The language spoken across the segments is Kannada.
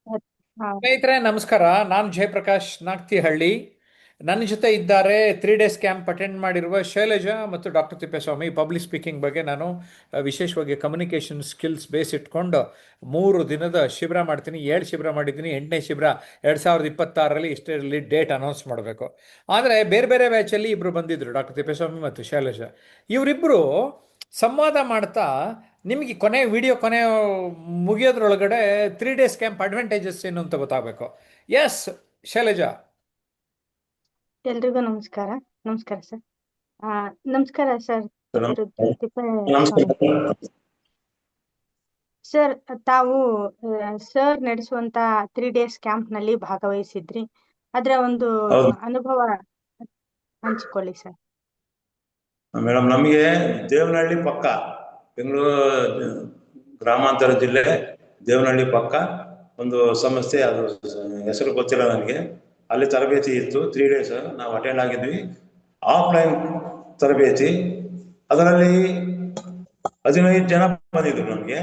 ಹಾ, ಸ್ನೇಹಿತರೆ ನಮಸ್ಕಾರ. ನಾನು ಜಯಪ್ರಕಾಶ್ ನಾಗ್ತಿಹಳ್ಳಿ. ನನ್ನ ಜೊತೆ ಇದ್ದಾರೆ 3 ಡೇಸ್ ಕ್ಯಾಂಪ್ ಅಟೆಂಡ್ ಮಾಡಿರುವ ಶೈಲಜಾ ಮತ್ತು ಡಾಕ್ಟರ್ ತಿಪ್ಪೇಸ್ವಾಮಿ. ಪಬ್ಲಿಕ್ ಸ್ಪೀಕಿಂಗ್ ಬಗ್ಗೆ ನಾನು ವಿಶೇಷವಾಗಿ ಕಮ್ಯುನಿಕೇಷನ್ ಸ್ಕಿಲ್ಸ್ ಬೇಸ್ ಇಟ್ಕೊಂಡು 3 ದಿನದ ಶಿಬಿರ ಮಾಡ್ತೀನಿ. 7 ಶಿಬಿರ ಮಾಡಿದ್ದೀನಿ. 8ನೇ ಶಿಬಿರ 2026ರಲ್ಲಿ ಇಷ್ಟರಲ್ಲಿ ಡೇಟ್ ಅನೌನ್ಸ್ ಮಾಡಬೇಕು. ಆದರೆ ಬೇರೆ ಬೇರೆ ಬ್ಯಾಚಲ್ಲಿ ಇಬ್ಬರು ಬಂದಿದ್ದರು, ಡಾಕ್ಟರ್ ತಿಪ್ಪೇಸ್ವಾಮಿ ಮತ್ತು ಶೈಲಜಾ. ಇವರಿಬ್ಬರು ಸಂವಾದ ಮಾಡ್ತಾ ನಿಮಗೆ ವಿಡಿಯೋ ಕೊನೆ ಮುಗಿಯೋದ್ರೊಳಗಡೆ 3 ಡೇಸ್ ಕ್ಯಾಂಪ್ ಅಡ್ವಾಂಟೇಜಸ್ ಏನು ಅಂತ ಗೊತ್ತಾಗಬೇಕು. ಎಸ್ ಶೈಲಜಾ. ಎಲ್ರಿಗೂ ನಮಸ್ಕಾರ. ನಮಸ್ಕಾರ ಸರ್. ಆ ನಮಸ್ಕಾರ ಸರ್. ತಿಪ್ಪೇಸ್ವಾಮಿ ನಮಸ್ಕಾರ. ಸರ್, ತಾವು ಸರ್ ನಡೆಸುವಂತ 3 ಡೇಸ್ ಕ್ಯಾಂಪ್ ನಲ್ಲಿ ಭಾಗವಹಿಸಿದ್ರಿ. ಅದರ ಒಂದು ಹೌದು ಅನುಭವ ಹಂಚಿಕೊಳ್ಳಿ ಸರ್. ಮೇಡಮ್, ನಮಗೆ ದೇವನಹಳ್ಳಿ ಪಕ್ಕ, ಬೆಂಗಳೂರು ಗ್ರಾಮಾಂತರ ಜಿಲ್ಲೆ ದೇವನಹಳ್ಳಿ ಪಕ್ಕ ಒಂದು ಸಂಸ್ಥೆ, ಅದು ಹೆಸರು ಗೊತ್ತಿಲ್ಲ ನನಗೆ. ಅಲ್ಲಿ ತರಬೇತಿ ಇತ್ತು. 3 ಡೇಸ್ ನಾವು ಅಟೆಂಡ್ ಆಗಿದ್ವಿ. ಆಫ್ಲೈನ್ ತರಬೇತಿ. ಅದರಲ್ಲಿ 15 ಜನ ಬಂದಿದ್ರು ನಮಗೆ.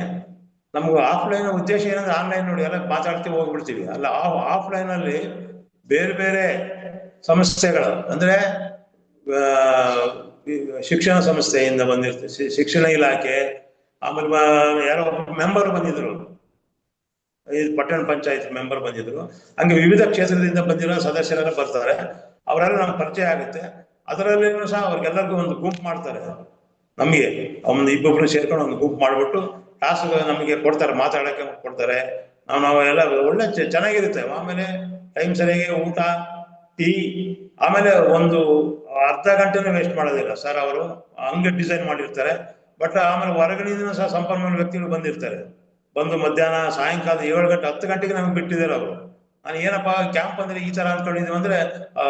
ನಮ್ಗೆ ಆಫ್ಲೈನ್ ಉದ್ದೇಶ ಏನಂದ್ರೆ, ಆನ್ಲೈನ್ ನೋಡಿ ಎಲ್ಲ ಮಾತಾಡ್ತೀವಿ ಹೋಗ್ಬಿಡ್ತೀವಿ. ಅಲ್ಲ, ಆಫ್ಲೈನ್ ಅಲ್ಲಿ ಬೇರೆ ಬೇರೆ ಸಮಸ್ಯೆಗಳು ಅಂದ್ರೆ ಆ, ಶಿಕ್ಷಣ ಸಂಸ್ಥೆಯಿಂದ ಬಂದಿರ್ತೀವಿ, ಶಿಕ್ಷಣ ಇಲಾಖೆ, ಆಮೇಲೆ ಯಾರೋ ಮೆಂಬರ್ ಬಂದಿದ್ರು, ಈ ಪಟ್ಟಣ ಪಂಚಾಯತ್ ಮೆಂಬರ್ ಬಂದಿದ್ರು. ಹಂಗೆ ವಿವಿಧ ಕ್ಷೇತ್ರದಿಂದ ಬಂದಿರೋ ಸದಸ್ಯರೆಲ್ಲ ಬರ್ತಾರೆ. ಅವರೆಲ್ಲ ನಮ್ಗೆ ಪರಿಚಯ ಆಗುತ್ತೆ. ಅದರಲ್ಲಿ ಸಹ ಅವ್ರಿಗೆಲ್ಲರಿಗೂ ಒಂದು ಗುಂಪು ಮಾಡ್ತಾರೆ. ನಮಗೆ ಒಂದು ಇಬ್ಬೊಬ್ರು ಸೇರ್ಕೊಂಡು ಒಂದು ಗುಂಪು ಮಾಡ್ಬಿಟ್ಟು ಟಾಸ್ಕ್ ನಮಗೆ ಕೊಡ್ತಾರೆ, ಮಾತಾಡಕ್ಕೆ ಕೊಡ್ತಾರೆ. ನಾವೆಲ್ಲ ಒಳ್ಳೆ ಚೆನ್ನಾಗಿರುತ್ತೆ. ಆಮೇಲೆ ಟೈಮ್ ಸರಿಯಾಗಿ ಊಟ, ಟೀ, ಆಮೇಲೆ ಒಂದು ಅರ್ಧ ಗಂಟೆನೂ ವೇಸ್ಟ್ ಮಾಡೋದಿಲ್ಲ ಸರ್. ಅವರು ಹಂಗೆ ಡಿಸೈನ್ ಮಾಡಿರ್ತಾರೆ. ಬಟ್ ಆಮೇಲೆ ಹೊರಗಡೆಯಿಂದ ಸಹ ಸಂಪನ್ಮೂಲ ವ್ಯಕ್ತಿಗಳು ಬಂದಿರ್ತಾರೆ. ಬಂದು ಮಧ್ಯಾಹ್ನ ಸಾಯಂಕಾಲ 7 ಗಂಟೆ 10 ಗಂಟೆಗೆ ನಮ್ಗೆ ಬಿಟ್ಟಿದ್ದಾರೆ ಅವರು. ನಾನು ಏನಪ್ಪಾ ಕ್ಯಾಂಪ್ ಅಂದ್ರೆ ಈ ತರ ಅನ್ಕೊಂಡಿದೀವಿ ಅಂದ್ರೆ,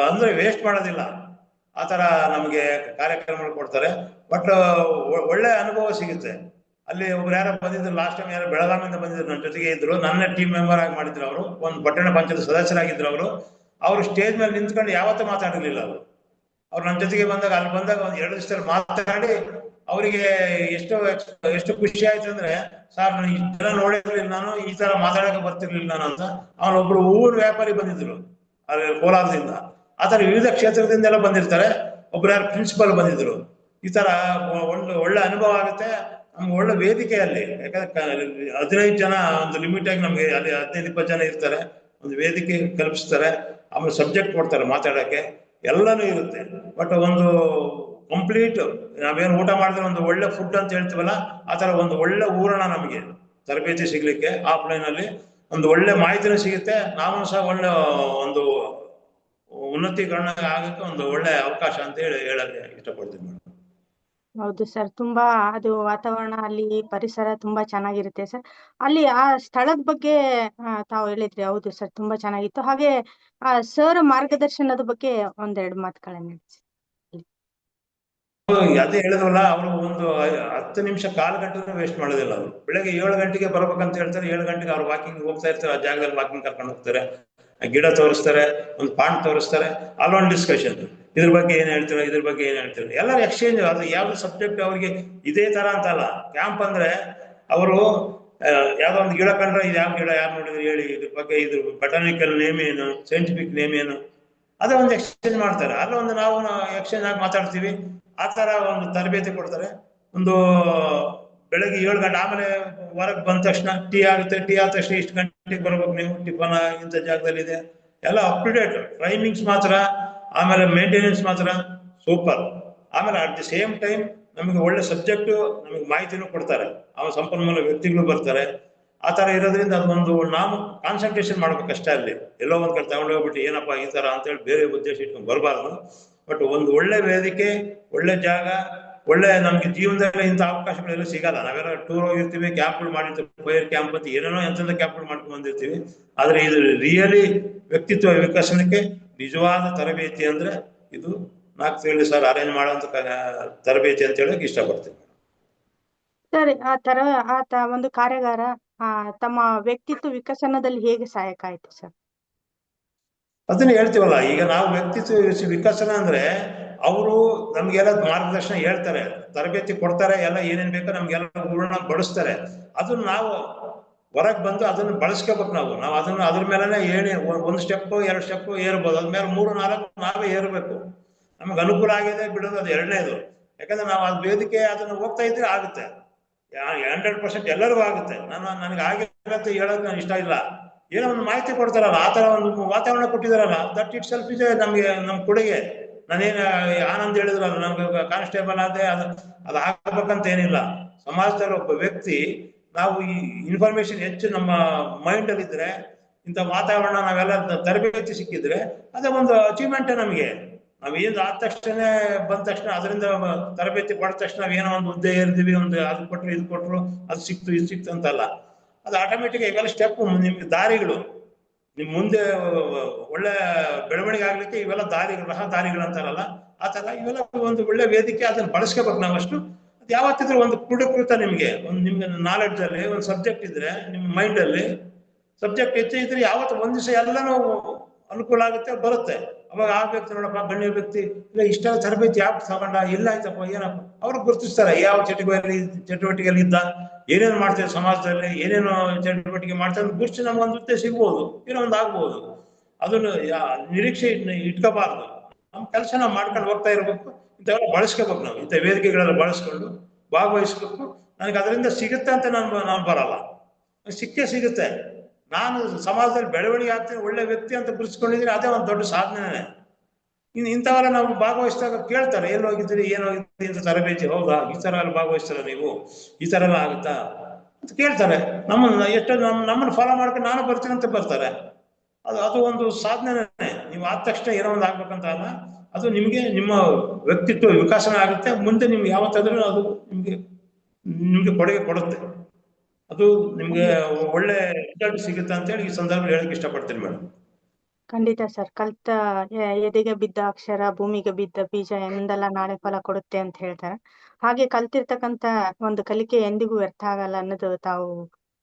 ಅಂದ್ರೆ ವೇಸ್ಟ್ ಮಾಡೋದಿಲ್ಲ. ಆ ತರ ನಮಗೆ ಕಾರ್ಯಕ್ರಮಗಳು ಕೊಡ್ತಾರೆ. ಬಟ್ ಒಳ್ಳೆ ಅನುಭವ ಸಿಗುತ್ತೆ. ಅಲ್ಲಿ ಒಬ್ರು ಯಾರೋ ಬಂದಿದ್ರು, ಲಾಸ್ಟ್ ಟೈಮ್ ಯಾರೋ ಬೆಳಗಾವಿಯಿಂದ ಬಂದಿದ್ರು, ನನ್ನ ಜೊತೆಗೆ ಇದ್ರು. ನನ್ನ ಟೀಮ್ ಮೆಂಬರ್ ಆಗಿ ಮಾಡಿದ್ರು ಅವರು. ಒಂದು ಪಟ್ಟಣ ಪಂಚಾಯತ್ ಸದಸ್ಯರಾಗಿದ್ರು ಅವರು. ಅವರು ಸ್ಟೇಜ್ ಮೇಲೆ ನಿಂತ್ಕೊಂಡು ಯಾವತ್ತೂ ಮಾತಾಡಿರ್ಲಿಲ್ಲ ಅವರು. ಅವ್ರು ನನ್ನ ಜೊತೆಗೆ ಬಂದಾಗ, ಅಲ್ಲಿ ಬಂದಾಗ ಒಂದು 2 ದಿವಸದಲ್ಲಿ ಮಾತಾಡಿ ಅವರಿಗೆ ಎಷ್ಟು ಖುಷಿ ಆಯ್ತು ಅಂದ್ರೆ, ಸರ್ ನಾನು ಈ ತರ ನೋಡಿರ್ಲಿಲ್ಲ, ನಾನು ಈ ತರ ಮಾತಾಡಕ್ಕೆ ಬರ್ತಿರ್ಲಿಲ್ಲ ನಾನು ಅಂತ. ಅವನೊಬ್ರು ಊರು ವ್ಯಾಪಾರಿ ಬಂದಿದ್ರು ಅಲ್ಲಿ ಕೋಲಾರದಿಂದ. ಆತರ ವಿವಿಧ ಕ್ಷೇತ್ರದಿಂದೆಲ್ಲ ಬಂದಿರ್ತಾರೆ. ಒಬ್ರು ಯಾರು ಪ್ರಿನ್ಸಿಪಲ್ ಬಂದಿದ್ರು. ಈ ತರ ಒಳ್ಳೆ ಅನುಭವ ಆಗುತ್ತೆ ನಮ್ಗೆ. ಒಳ್ಳೆ ವೇದಿಕೆ ಅಲ್ಲಿ, ಯಾಕಂದ್ರೆ 15 ಜನ ಒಂದು ಲಿಮಿಟ್ ಆಗಿ ನಮ್ಗೆ ಅಲ್ಲಿ 15-20 ಜನ ಇರ್ತಾರೆ. ಒಂದು ವೇದಿಕೆ ಕಲ್ಪಿಸ್ತಾರೆ. ಆಮೇಲೆ ಸಬ್ಜೆಕ್ಟ್ ಕೊಡ್ತಾರೆ ಮಾತಾಡಕ್ಕೆ, ಎಲ್ಲಾನು ಇರುತ್ತೆ. ಬಟ್ ಒಂದು ಕಂಪ್ಲೀಟ್, ನಾವೇನು ಊಟ ಮಾಡಿದ್ರೆ ಒಂದು ಒಳ್ಳೆ ಫುಡ್ ಅಂತ ಹೇಳ್ತೀವಲ್ಲ, ಆ ತರ ಒಂದು ಒಳ್ಳೆ ಊರಣ ನಮಗೆ ತರಬೇತಿ ಸಿಗ್ಲಿಕ್ಕೆ ಆಫ್ಲೈನ್ ಅಲ್ಲಿ ಒಂದು ಒಳ್ಳೆ ಮಾಹಿತಿನೂ ಸಿಗುತ್ತೆ. ನಾವು ಸಹ ಒಳ್ಳೆ ಒಂದು ಉನ್ನತೀಕರಣ ಆಗಕ್ಕೆ ಒಂದು ಒಳ್ಳೆ ಅವಕಾಶ ಅಂತ ಹೇಳಕ್ಕೆ ಇಷ್ಟಪಡ್ತೀನಿ. ಹೌದು ಸರ್, ತುಂಬಾ ಅದು ವಾತಾವರಣ ಅಲ್ಲಿ ಪರಿಸರ ತುಂಬಾ ಚೆನ್ನಾಗಿರುತ್ತೆ ಸರ್. ಅಲ್ಲಿ ಆ ಸ್ಥಳದ ಬಗ್ಗೆ ತಾವು ಹೇಳಿದ್ರಿ. ಹೌದು ಸರ್, ತುಂಬಾ ಚೆನ್ನಾಗಿತ್ತು. ಹಾಗೆ ಆ ಸರ್ ಮಾರ್ಗದರ್ಶನದ ಬಗ್ಗೆ ಒಂದೆರಡು ಮಾತುಗಳನ್ನ ಹೇಳಿ. ಅದೇ ಹೇಳಿದ್ವಲ್ಲ, ಅವರು ಒಂದು 10 ನಿಮಿಷ ಕಾಲು ಗಂಟೆ ವೇಸ್ಟ್ ಮಾಡೋದಿಲ್ಲ. ಅವರು ಬೆಳಗ್ಗೆ 7 ಗಂಟೆಗೆ ಬರ್ಬೇಕಂತ ಹೇಳ್ತಾರೆ. 7 ಗಂಟೆಗೆ ಅವ್ರು ವಾಕಿಂಗ್ ಹೋಗ್ತಾ ಇರ್ತಾರೆ. ಆ ಜಾಗದಲ್ಲಿ ವಾಕಿಂಗ್ ಕರ್ಕೊಂಡು ಹೋಗ್ತಾರೆ. ಗಿಡ ತೋರಿಸ್ತಾರೆ, ಒಂದು ಪಾಯಿಂಟ್ ತೋರಿಸ್ತಾರೆ. ಅಲ್ಲೊಂದು ಡಿಸ್ಕಷನ್, ಇದ್ರ ಬಗ್ಗೆ ಏನ್ ಹೇಳ್ತಾರೆ, ಇದ್ರ ಬಗ್ಗೆ ಏನ್ ಹೇಳ್ತಾರೆ, ಎಲ್ಲ ಎಕ್ಸ್ಚೇಂಜ್. ಅದು ಯಾವ್ದು ಸಬ್ಜೆಕ್ಟ್ ಅವ್ರಿಗೆ ಇದೇ ತರ ಅಂತಲ್ಲ. ಕ್ಯಾಂಪ್ ಅಂದ್ರೆ ಅವರು ಯಾವ್ದೋ ಒಂದು ಗಿಡ ಕಂಡ್ರೆ, ಇದು ಯಾವ ಗಿಡ, ಯಾರು ನೋಡಿದ್ರೆ ಹೇಳಿ, ಇದ್ರ ಬಗ್ಗೆ, ಇದ್ರ ಬಟಾನಿಕಲ್ ನೇಮ್ ಏನು, ಸೈಂಟಿಫಿಕ್ ನೇಮ್ ಏನು, ಅದೇ ಒಂದು ಎಕ್ಸ್ಚೇಂಜ್ ಮಾಡ್ತಾರೆ. ಅಲ್ಲ ಒಂದು ನಾವು ಎಕ್ಸ್ಚೇಂಜ್ ಆಗಿ ಮಾತಾಡ್ತೀವಿ. ಆ ತರ ಒಂದು ತರಬೇತಿ ಕೊಡ್ತಾರೆ. ಒಂದು ಬೆಳಗ್ಗೆ 7 ಗಂಟೆ, ಆಮೇಲೆ ಹೊರಗೆ ಬಂದ ತಕ್ಷಣ ಟೀ ಆಗುತ್ತೆ. ಟೀ ಆದ ತಕ್ಷಣ ಇಷ್ಟು ಗಂಟೆಗೆ ಬರ್ಬೇಕು ನೀವು, ಟಿಫನ್ ಇಂಥ ಜಾಗದಲ್ಲಿ ಇದೆ, ಎಲ್ಲ ಅಪ್ ಟು ಡೇಟ್. ಟೈಮಿಂಗ್ಸ್ ಮಾತ್ರ, ಆಮೇಲೆ ಮೇಂಟೆನೆನ್ಸ್ ಮಾತ್ರ ಸೂಪರ್. ಆಮೇಲೆ ಅಟ್ ದಿ ಸೇಮ್ ಟೈಮ್ ನಮಗೆ ಒಳ್ಳೆ ಸಬ್ಜೆಕ್ಟ್, ನಮಗೆ ಮಾಹಿತಿನೂ ಕೊಡ್ತಾರೆ. ಆ ಸಂಪನ್ಮೂಲ ವ್ಯಕ್ತಿಗಳು ಬರ್ತಾರೆ. ಆ ತರ ಇರೋದ್ರಿಂದ ಅದೊಂದು ನಾವು ಕಾನ್ಸಂಟ್ರೇಷನ್ ಮಾಡ್ಬೇಕಷ್ಟೇ. ಅಲ್ಲಿ ಎಲ್ಲೋ ಒಂದ್ ಕಡೆ ತಗೊಂಡೋಗ್ಬಿಟ್ಟು ಏನಪ್ಪಾ ಈ ತರ ಅಂತ ಹೇಳಿ ಬೇರೆ ಉದ್ದೇಶ ಇಟ್ಕೊಂಡು ಬರಬಾರ್ದು. ಬಟ್ ಒಂದು ಒಳ್ಳೆ ವೇದಿಕೆ, ಒಳ್ಳೆ ಜಾಗ, ಒಳ್ಳೆ ನಮ್ಗೆ ಜೀವನದಲ್ಲಿ ಇಂಥ ಅವಕಾಶಗಳೆಲ್ಲ ಸಿಗಲ್ಲ. ನಾವೆಲ್ಲ ಟೂರ್ ಹೋಗಿರ್ತೀವಿ, ಕ್ಯಾಂಪ್ಗಳು ಮಾಡಿರ್ತೀವಿ, ಫೈರ್ ಕ್ಯಾಂಪ್ ಅಂತ ಏನೇನೋ ಎಂತೆಂಥ ಕ್ಯಾಂಪ್ಗಳು ಮಾಡ್ಕೊಂಡು ಬಂದಿರ್ತೀವಿ. ಆದ್ರೆ ಇದು ರಿಯಲಿ ವ್ಯಕ್ತಿತ್ವ ವಿಕಸನಕ್ಕೆ ನಿಜವಾದ ತರಬೇತಿ ಅಂದ್ರೆ ಇದು ನಾಲ್ಕು ಸರ್ ಅರೇಂಜ್ ಮಾಡುವಂತ ತರಬೇತಿ ಅಂತ ಹೇಳಕ್ ಇಷ್ಟಪಡ್ತೀನಿ. ಸರ್, ಒಂದು ಕಾರ್ಯಾಗಾರ ತಮ್ಮ ವ್ಯಕ್ತಿತ್ವ ವಿಕಸನದಲ್ಲಿ ಹೇಗೆ ಸಹಾಯಕ ಆಯ್ತು ಸರ್? ಅದನ್ನ ಹೇಳ್ತೀವಲ್ಲ, ಈಗ ನಾವು ವ್ಯಕ್ತಿತ್ವ ವಿಕಸನ ಅಂದ್ರೆ ಅವರು ನಮ್ಗೆಲ್ಲ ಮಾರ್ಗದರ್ಶನ ಹೇಳ್ತಾರೆ, ತರಬೇತಿ ಕೊಡ್ತಾರೆ, ಎಲ್ಲ ಏನೇನ್ ಬೇಕೋ ನಮ್ಗೆಲ್ಲ ಪೂರ್ಣ ಬಡಿಸ್ತಾರೆ. ಅದನ್ನ ನಾವು ಹೊರಗೆ ಬಂದು ಅದನ್ನು ಬಳಸ್ಕೋಬೇಕು ನಾವು ಅದನ್ನು ಅದ್ರ ಮೇಲೆ ಏಣಿ ಒಂದು ಸ್ಟೆಪ್ 2 ಸ್ಟೆಪ್ ಏರ್ಬೋದು, ಅದ್ಮೇಲೆ 3 4 ನಾವೇ ಏರ್ಬೇಕು. ನಮ್ಗೆ ಅನುಕೂಲ ಆಗಿದೆ ಬಿಡೋದು ಅದು ಎರಡನೇದು. ಯಾಕಂದ್ರೆ ನಾವು ಅದು ವೇದಿಕೆ ಅದನ್ನು ಹೋಗ್ತಾ ಇದ್ರೆ ಆಗುತ್ತೆ, 100% ಎಲ್ಲರಿಗೂ ಆಗುತ್ತೆ. ನನಗೆ ಆಗಿರುತ್ತೆ ಹೇಳೋದು ನಾನು ಇಷ್ಟ ಇಲ್ಲ. ಏನೋ ಒಂದು ಮಾಹಿತಿ ಕೊಡ್ತಾರಲ್ಲ, ಆ ತರ ಒಂದು ವಾತಾವರಣ ಕೊಟ್ಟಿದಾರಲ್ಲ, ದಟ್ ಇಟ್ ಸೆಲ್ಫ್ ಇದೆ ನಮ್ಗೆ, ನಮ್ ಕೊಡುಗೆ. ನಾನೇನು ಆನಂದ್ ಹೇಳಿದ್ರಲ್ಲ, ನಮ್ಗೆ ಕಾನ್ಸ್ಟೇಬಲ್ ಆದ್ರೆ ಅದು ಆಗ್ಬೇಕಂತ ಏನಿಲ್ಲ. ಸಮಾಜದಲ್ಲಿ ಒಬ್ಬ ವ್ಯಕ್ತಿ ನಾವು ಈ ಇನ್ಫಾರ್ಮೇಶನ್ ಹೆಚ್ಚು ನಮ್ಮ ಮೈಂಡ್ ಅಲ್ಲಿ ಇದ್ರೆ, ಇಂಥ ವಾತಾವರಣ ನಾವೆಲ್ಲ ತರಬೇತಿ ಸಿಕ್ಕಿದ್ರೆ ಅದೇ ಒಂದು ಅಚೀವ್ಮೆಂಟ್ ನಮಗೆ. ನಾವೇನು ಆದ ತಕ್ಷಣ ಬಂದ ತಕ್ಷಣ ಅದರಿಂದ ತರಬೇತಿ ಪಡೆದ ತಕ್ಷಣ ನಾವೇನೋ ಒಂದು ಹುದ್ದೆ ಏರ್ತೀವಿ, ಒಂದು ಅದು ಕೊಟ್ರು ಇದು ಕೊಟ್ರು ಅದು ಸಿಕ್ತು ಇದು ಸಿಕ್ತು ಅಂತಲ್ಲ. ಅದು ಆಟೋಮೆಟಿಕ್ ಇವೆಲ್ಲ ಸ್ಟೆಪ್ ನಿಮ್ಗೆ ದಾರಿಗಳು, ನಿಮ್ ಮುಂದೆ ಒಳ್ಳೆ ಬೆಳವಣಿಗೆ ಆಗ್ಲಿಕ್ಕೆ ಇವೆಲ್ಲ ದಾರಿಗಳು, ದಾರಿಗಳು ಅಂತಾರಲ್ಲ ಆ ತರ ಇವೆಲ್ಲ ಒಂದು ಒಳ್ಳೆ ವೇದಿಕೆ. ಅದನ್ನ ಬಳಸ್ಕೋಬೇಕು ನಾವಷ್ಟು. ಅದು ಯಾವತ್ತಿದ್ರು ಒಂದು ಪುಟಕೃತ ನಿಮ್ಗೆ ನಿಮ್ಗೆ ನಾಲೆಡ್ಜ್ ಅಲ್ಲಿ ಒಂದು ಸಬ್ಜೆಕ್ಟ್ ಇದ್ರೆ, ನಿಮ್ಮ ಮೈಂಡ್ ಅಲ್ಲಿ ಸಬ್ಜೆಕ್ಟ್ ಹೆಚ್ಚು ಇದ್ರೆ ಯಾವತ್ತು ಒಂದ್ ದಿವಸ ಎಲ್ಲಾನು ಅನುಕೂಲ ಆಗುತ್ತೆ, ಬರುತ್ತೆ. ಅವಾಗ ಆ ವ್ಯಕ್ತಿ ನೋಡಪ್ಪ, ಗಣ್ಯ ವ್ಯಕ್ತಿ ಇಲ್ಲ ಇಷ್ಟೆಲ್ಲ ತರಬೇತಿ ಯಾಕೆ ತಗೊಂಡ, ಇಲ್ಲ ಆಯ್ತಪ್ಪ ಏನಪ್ಪ, ಅವ್ರು ಗುರುತಿಸ್ತಾರೆ ಯಾವ ಚಟುವಟಿಕೆಯಲ್ಲಿ ಇದ್ದ, ಏನೇನು ಮಾಡ್ತೇವೆ ಸಮಾಜದಲ್ಲಿ, ಏನೇನು ಚಟುವಟಿಕೆ ಮಾಡ್ತಾರೆ ಗುರುತು ನಮ್ಗೆ ಒಂದು ಹುದ್ದೆ ಸಿಗ್ಬೋದು, ಏನೋ ಒಂದು ಆಗ್ಬೋದು. ಅದನ್ನು ನಿರೀಕ್ಷೆ ಇಟ್ಕೋಬಾರ್ದು. ನಮ್ಮ ಕೆಲಸ ನಾವು ಮಾಡ್ಕೊಂಡು ಹೋಗ್ತಾ ಇರ್ಬೇಕು. ಇಂಥವೆಲ್ಲ ಬಳಸ್ಕೋಬೇಕು ನಾವು, ಇಂಥ ವೇದಿಕೆಗಳೆಲ್ಲ ಬಳಸ್ಕೊಂಡು ಭಾಗವಹಿಸ್ಬೇಕು. ನನಗೆ ಅದರಿಂದ ಸಿಗುತ್ತೆ ಅಂತ ನಾನು ಬರಲ್ಲ, ಸಿಕ್ಕೇ ಸಿಗುತ್ತೆ. ನಾನು ಸಮಾಜದಲ್ಲಿ ಬೆಳವಣಿಗೆ ಆಗ್ತೀನಿ, ಒಳ್ಳೆ ವ್ಯಕ್ತಿ ಅಂತ ಗುರುತಿಸ್ಕೊಂಡಿದ್ದೀನಿ, ಅದೇ ಒಂದು ದೊಡ್ಡ ಸಾಧನೆ. ಇನ್ನು ಇಂಥವೆಲ್ಲ ನಾವು ಭಾಗವಹಿಸಿದಾಗ ಕೇಳ್ತಾರೆ, ಎಲ್ಲಿ ಹೋಗಿದ್ದೀರಿ, ಏನು ಹೋಗಿದ್ದೀರಿ ಅಂತ ತರಬೇತಿ. ಹೌದಾ, ಈ ತರ ಎಲ್ಲ ಭಾಗವಹಿಸ್ತಾರ ನೀವು, ಈ ತರ ಎಲ್ಲ ಆಗುತ್ತಾ ಅಂತ ಕೇಳ್ತಾರೆ. ನಮ್ಮನ್ನು ಫಾಲೋ ಮಾಡ್ಕೊಂಡು ನಾನು ಬರ್ತೀನಿ ಅಂತ ಬರ್ತಾರೆ. ಅದು ಒಂದು ಸಾಧನೆ. ನೀವು ಆದ ತಕ್ಷಣ ಏನೋ ಒಂದು ಆಗ್ಬೇಕಂತ ಅಲ್ಲ, ಅದು ನಿಮ್ಗೆ ನಿಮ್ಮ ವ್ಯಕ್ತಿತ್ವ ವಿಕಾಸನ ಆಗುತ್ತೆ. ಮುಂದೆ ನಿಮ್ಗೆ ಯಾವತ್ತಾದ್ರೂ ಅದು ನಿಮ್ಗೆ ಕೊಡುಗೆ ಕೊಡುತ್ತೆ. ಅದು ನಿಮ್ಗೆ ಒಳ್ಳೆ ರಿಸಲ್ಟ್ ಸಿಗುತ್ತೆ ಅಂತ ಹೇಳಿ ಈ ಸಂದರ್ಭ ಹೇಳಕ್ ಇಷ್ಟಪಡ್ತೀನಿ ಮೇಡಮ್. ಖಂಡಿತ ಸರ್. ಎದೆಗೆ ಬಿದ್ದ ಅಕ್ಷರ ಭೂಮಿಗೆ ಬಿದ್ದ ಬೀಜ ಎಂದೆಲ್ಲ ನಾಳೆ ಫಲ ಕೊಡುತ್ತೆ ಅಂತ ಹೇಳ್ತಾರೆ. ಹಾಗೆ ಕಲ್ತಿರ್ತಕ್ಕಂತ ಒಂದು ಕಲಿಕೆ ಎಂದಿಗೂ ವ್ಯರ್ಥ ಆಗಲ್ಲ ಅನ್ನೋದು ತಾವು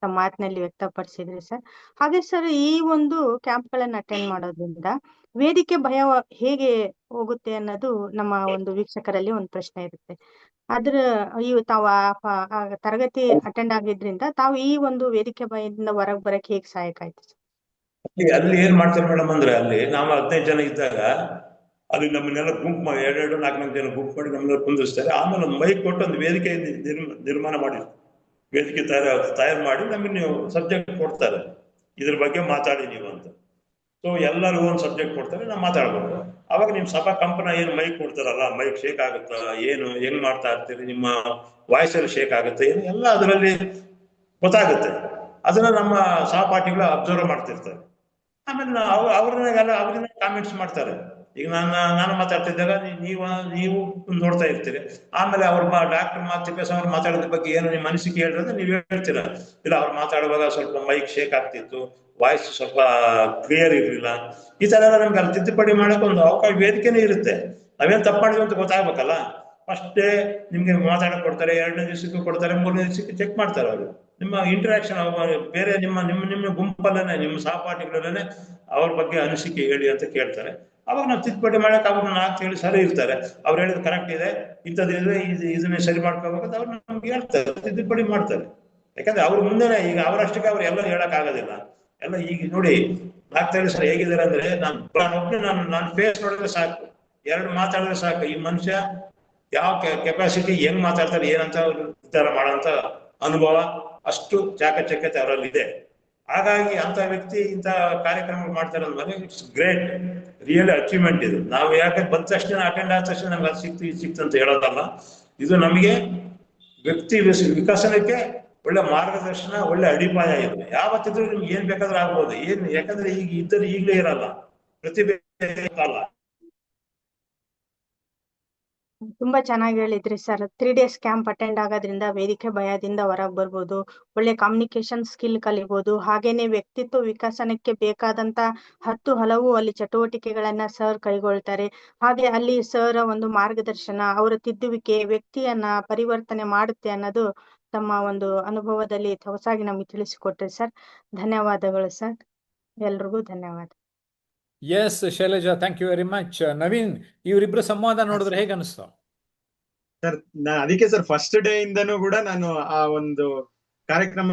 ತಮ್ಮ ಮಾತಿನಲ್ಲಿ ವ್ಯಕ್ತಪಡಿಸಿದ್ರಿ ಸರ್. ಹಾಗೆ ಸರ್, ಈ ಒಂದು ಕ್ಯಾಂಪ್ಗಳನ್ನ ಅಟೆಂಡ್ ಮಾಡೋದ್ರಿಂದ ವೇದಿಕೆ ಭಯ ಹೇಗೆ ಹೋಗುತ್ತೆ ಅನ್ನೋದು ನಮ್ಮ ಒಂದು ವೀಕ್ಷಕರಲ್ಲಿ ಒಂದು ಪ್ರಶ್ನೆ ಇರುತ್ತೆ. ಅದ್ರ ತಾವು ಆ ತರಗತಿ ಅಟೆಂಡ್ ಆಗಿದ್ರಿಂದ ತಾವು ಈ ಒಂದು ವೇದಿಕೆ ಭಯದಿಂದ ಹೊರಗೆ ಬರಕ್ ಹೇಗೆ ಸಹಾಯಕ ಆಯ್ತು ಸರ್? ಅಲ್ಲಿ ಏನ್ ಮಾಡ್ತಾರೆ ಮೇಡಮ್ ಅಂದ್ರೆ, ಅಲ್ಲಿ ನಾವು 15 ಜನ ಇದ್ದಾಗ ಅಲ್ಲಿ ನಮ್ಮನ್ನೆಲ್ಲ ಗುಂಪು ಮಾಡಿ 2 4 ಜನ ಗುಂಪು ಮಾಡಿ ನಮ್ಮನ್ನೆಲ್ಲ ಕುಂದಿಸ್ತಾರೆ. ಆಮೇಲೆ ಒಂದು ಮೈಕ್ ಕೊಟ್ಟು ಒಂದು ವೇದಿಕೆ ನಿರ್ಮಾಣ ಮಾಡಿ, ವೇದಿಕೆ ತಯಾರು ಮಾಡಿ ನಮಗೆ ನೀವು ಸಬ್ಜೆಕ್ಟ್ ಕೊಡ್ತಾರೆ, ಇದ್ರ ಬಗ್ಗೆ ಮಾತಾಡಿ ನೀವು ಅಂತ. ಸೊ ಎಲ್ಲರೂ ಒಂದು ಸಬ್ಜೆಕ್ಟ್ ಕೊಡ್ತಾರೆ, ನಾವು ಮಾತಾಡ್ಬೇಕು. ಅವಾಗ ನಿಮ್ ಸಭಾ ಕಂಪನ ಏನು ಮೈಕ್ ಕೊಡ್ತಾರಲ್ಲ, ಮೈಕ್ ಶೇಕ್ ಆಗುತ್ತಾ, ಏನು ಹೆಂಗ್ ಮಾಡ್ತಾ ಇರ್ತೀರಿ, ನಿಮ್ಮ ವಾಯ್ಸ್ ಅಲ್ಲಿ ಶೇಕ್ ಆಗುತ್ತೆ ಏನು, ಎಲ್ಲ ಅದರಲ್ಲಿ ಗೊತ್ತಾಗುತ್ತೆ. ಅದನ್ನ ನಮ್ಮ ಸಹಪಾಠಿಗಳು ಅಬ್ಸರ್ವ್ ಮಾಡ್ತಿರ್ತಾರೆ. ಆಮೇಲೆ ಅವ್ರನ್ನ ಕಾಮೆಂಟ್ಸ್ ಮಾಡ್ತಾರೆ. ಈಗ ನಾನು ಮಾತಾಡ್ತಿದ್ದಾಗ ನೀವು ನೋಡ್ತಾ ಇರ್ತೀರಿ. ಆಮೇಲೆ ಡಾಕ್ಟರ್ ತಿಪ್ಪೇಸ್ವಾಮಿ ಮಾತಾಡೋದ್ರ ಬಗ್ಗೆ ಏನು ನಿಮ್ಮ ಅನಿಸಿಕೆ ಹೇಳಿದ್ರೆ ನೀವು ಹೇಳ್ತೀರ, ಇಲ್ಲ ಅವ್ರು ಮಾತಾಡುವಾಗ ಸ್ವಲ್ಪ ಮೈಕ್ ಶೇಕ್ ಆಗ್ತಿತ್ತು, ವಾಯ್ಸ್ ಸ್ವಲ್ಪ ಕ್ಲಿಯರ್ ಇರಲಿಲ್ಲ, ಈ ತರ ಎಲ್ಲ ನಮ್ಗೆ ಅಲ್ಲಿ ತಿದ್ದುಪಡಿ ಮಾಡಕ್ ಒಂದು ಅವಕಾಶ, ವೇದಿಕೆನೇ ಇರುತ್ತೆ. ನಾವೇನ್ ತಪ್ಪು ಮಾಡಿದ್ವಿ ಅಂತ ಗೊತ್ತಾಗ್ಬೇಕಲ್ಲ. ಫಸ್ಟ್ ನಿಮ್ಗೆ ಮಾತಾಡಕ್ ಕೊಡ್ತಾರೆ, 2ನೇ ದಿವಸಕ್ಕೂ ಕೊಡ್ತಾರೆ, 3ನೇ ದಿವಸಕ್ಕೆ ಚೆಕ್ ಮಾಡ್ತಾರೆ. ಅವರು ನಿಮ್ಮ ಇಂಟರಾಕ್ಷನ್ ಬೇರೆ ನಿಮ್ಮ ಗುಂಪಲ್ಲೇ, ನಿಮ್ಮ ಸಹಪಾಠಿಗಳಲ್ಲೇ ಅವ್ರ ಬಗ್ಗೆ ಅನಿಸಿಕೆ ಹೇಳಿ ಅಂತ ಕೇಳ್ತಾರೆ. ಅವಾಗ ನಾವು ತಿದ್ದುಪಡಿ ಮಾಡಕ್ ಅವ್ರನ್ನ 4 ಹೇಳಿ ಸರಿ ಇರ್ತಾರೆ. ಅವ್ರು ಹೇಳಿದ್ ಕರೆಕ್ಟ್ ಇದೆ, ಇಂಥದ್ದಿದ್ರೆ ಇದನ್ನೇ ಸರಿ ಮಾಡ್ಕೋಬೇಕಂತ ಅವ್ರು ನಮ್ಗೆ ಹೇಳ್ತಾರೆ, ತಿದ್ದುಪಡಿ ಮಾಡ್ತಾರೆ. ಯಾಕಂದ್ರೆ ಅವ್ರ ಮುಂದೆನೆ ಈಗ ಅವರಷ್ಟಕ್ಕೆ ಅವ್ರು ಎಲ್ಲ ಹೇಳಕ್ ಆಗೋದಿಲ್ಲ. ಎಲ್ಲ ಈಗ ನೋಡಿ 4 ಸರ್ ಹೇಗಿದ್ದಾರೆ ಅಂದ್ರೆ, ನಾನು ಫೇಸ್ ನೋಡಿದ್ರೆ ಸಾಕು, 2 ಮಾತಾಡಿದ್ರೆ ಸಾಕು, ಈ ಮನುಷ್ಯ ಯಾವ ಕೆಪಾಸಿಟಿ, ಹೆಂಗ್ ಮಾತಾಡ್ತಾರೆ, ಏನಂತ ವಿಚಾರ ಮಾಡೋಂತ ಅನುಭವ, ಅಷ್ಟು ಚಾಕಚಕ್ಯತೆ ಅವರಲ್ಲಿ ಇದೆ. ಹಾಗಾಗಿ ಅಂತ ವ್ಯಕ್ತಿ ಇಂಥ ಕಾರ್ಯಕ್ರಮಗಳು ಮಾಡ್ತಾರೆ ಅಂದ್ರೆ ಇಟ್ಸ್ ಗ್ರೇಟ್, ರಿಯಲ್ ಅಚೀವ್ಮೆಂಟ್ ಇದು. ನಾವು ಯಾಕೆ ಬಂದ ತಕ್ಷಣ ಅಟೆಂಡ್ ಆದ ತಕ್ಷಣ ನಮ್ಗೆ ಅದು ಸಿಕ್ತು ಇದು ಸಿಕ್ತು ಅಂತ ಹೇಳೋದಲ್ಲ. ಇದು ನಮಗೆ ವ್ಯಕ್ತಿ ವಿಕಸನಕ್ಕೆ ಒಳ್ಳೆ ಮಾರ್ಗದರ್ಶನ, ಒಳ್ಳೆ ಅಡಿಪಾಯ ಇದು. ಯಾವತ್ತಿದ್ರು ನಿಮ್ಗೆ ಏನ್ ಬೇಕಾದ್ರೂ ಆಗ್ಬೋದು. ಯಾಕಂದ್ರೆ ಈಗ ಇದ್ದರೆ ಈಗಲೇ ಇರಲ್ಲ, ಪ್ರತಿಭೆ ಅಲ್ಲ. ತುಂಬಾ ಚೆನ್ನಾಗಿ ಹೇಳಿದ್ರಿ ಸರ್. 3 days ಕ್ಯಾಂಪ್ ಅಟೆಂಡ್ ಆಗೋದ್ರಿಂದ ವೇದಿಕೆ ಭಯದಿಂದ ಹೊರಗೆ ಬರ್ಬೋದು, ಒಳ್ಳೆ ಕಮ್ಯುನಿಕೇಶನ್ ಸ್ಕಿಲ್ ಕಲಿಬಹುದು. ಹಾಗೇನೆ ವ್ಯಕ್ತಿತ್ವ ವಿಕಸನಕ್ಕೆ ಬೇಕಾದಂತ ಹಲವು ಅಲ್ಲಿ ಚಟುವಟಿಕೆಗಳನ್ನ ಸರ್ ಕೈಗೊಳ್ತಾರೆ. ಹಾಗೆ ಅಲ್ಲಿ ಸರ್ ಒಂದು ಮಾರ್ಗದರ್ಶನ, ಅವರ ತಿದ್ದುವಿಕೆ ವ್ಯಕ್ತಿಯನ್ನ ಪರಿವರ್ತನೆ ಮಾಡುತ್ತೆ ಅನ್ನೋದು ತಮ್ಮ ಒಂದು ಅನುಭವದಲ್ಲಿ ಹೊಸಾಗಿ ನಮಗೆ ತಿಳಿಸಿಕೊಟ್ರಿ ಸರ್. ಧನ್ಯವಾದಗಳು ಸರ್, ಎಲ್ರಿಗೂ ಧನ್ಯವಾದ. S Shailaja, thank you very much. Naveen, ಇವರಿಬ್ರು ಸಂವಾದ ನೋಡಿದ್ರೆ ಹೇಗೆ ಅನಿಸ್ತು ಸರ್? ಅದಕ್ಕೆ ಸರ್ ಫಸ್ಟ್ ಡೇ ಇಂದನೂ ಕೂಡ ನಾನು ಆ ಒಂದು ಕಾರ್ಯಕ್ರಮ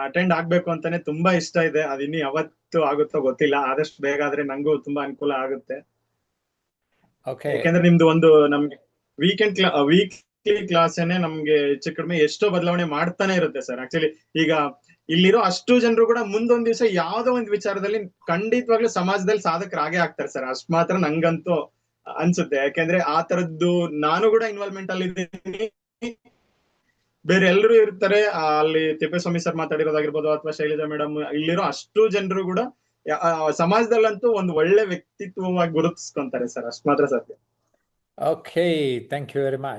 ಅಟೆಂಡ್ ಆಗ್ಬೇಕು ಅಂತಾನೆ ತುಂಬಾ ಇಷ್ಟ ಇದೆ. ಅದಿನ್ನು ಯಾವತ್ತು ಆಗುತ್ತೋ ಗೊತ್ತಿಲ್ಲ. ಆದಷ್ಟು ಬೇಗ ಆದ್ರೆ ನಂಗೂ ತುಂಬಾ ಅನುಕೂಲ ಆಗುತ್ತೆ. ಓಕೆ. ಯಾಕೆಂದ್ರೆ ನಿಮ್ದು ಒಂದು ನಮ್ಗೆ ವೀಕ್ಲಿ ಕ್ಲಾಸೇನೆ ನಮ್ಗೆ ಹೆಚ್ಚು ಕಡಿಮೆ ಎಷ್ಟೋ ಬದಲಾವಣೆ ಮಾಡ್ತಾನೆ ಇರುತ್ತೆ ಸರ್. ಆಕ್ಚುಲಿ ಈಗ ಇಲ್ಲಿರೋ ಅಷ್ಟು ಜನರು ಕೂಡ ಮುಂದೊಂದ್ ದಿವಸ ಯಾವ್ದೋ ಒಂದು ವಿಚಾರದಲ್ಲಿ ಖಂಡಿತವಾಗ್ಲೂ ಸಮಾಜದಲ್ಲಿ ಸಾಧಕರಾಗೇ ಆಗ್ತಾರೆ ಸರ್. ಅಷ್ಟ್ ಮಾತ್ರ ನಂಗಂತೂ ಅನ್ಸುತ್ತೆ. ಯಾಕೆಂದ್ರೆ ಆ ತರದ್ದು ನಾನು ಕೂಡ ಇನ್ವಾಲ್ವ್ಮೆಂಟ್ ಅಲ್ಲಿ ಇದ್ದೀನಿ. ಬೇರೆ ಎಲ್ಲರೂ ಇರ್ತಾರೆ ಅಲ್ಲಿ. ತಿಪ್ಪೇಸ್ವಾಮಿ ಸರ್ ಮಾತಾಡಿರೋದಾಗಿರ್ಬೋದು ಅಥವಾ ಶೈಲಜಾ ಮೇಡಮ್, ಇಲ್ಲಿರೋ ಅಷ್ಟು ಜನರು ಕೂಡ ಸಮಾಜದಲ್ಲಂತೂ ಒಂದು ಒಳ್ಳೆ ವ್ಯಕ್ತಿತ್ವವಾಗಿ ಗುರುತಿಸ್ಕೊಂತಾರೆ ಸರ್. ಅಷ್ಟ್ ಮಾತ್ರ ಸತ್ಯ. Okay, thank you very much.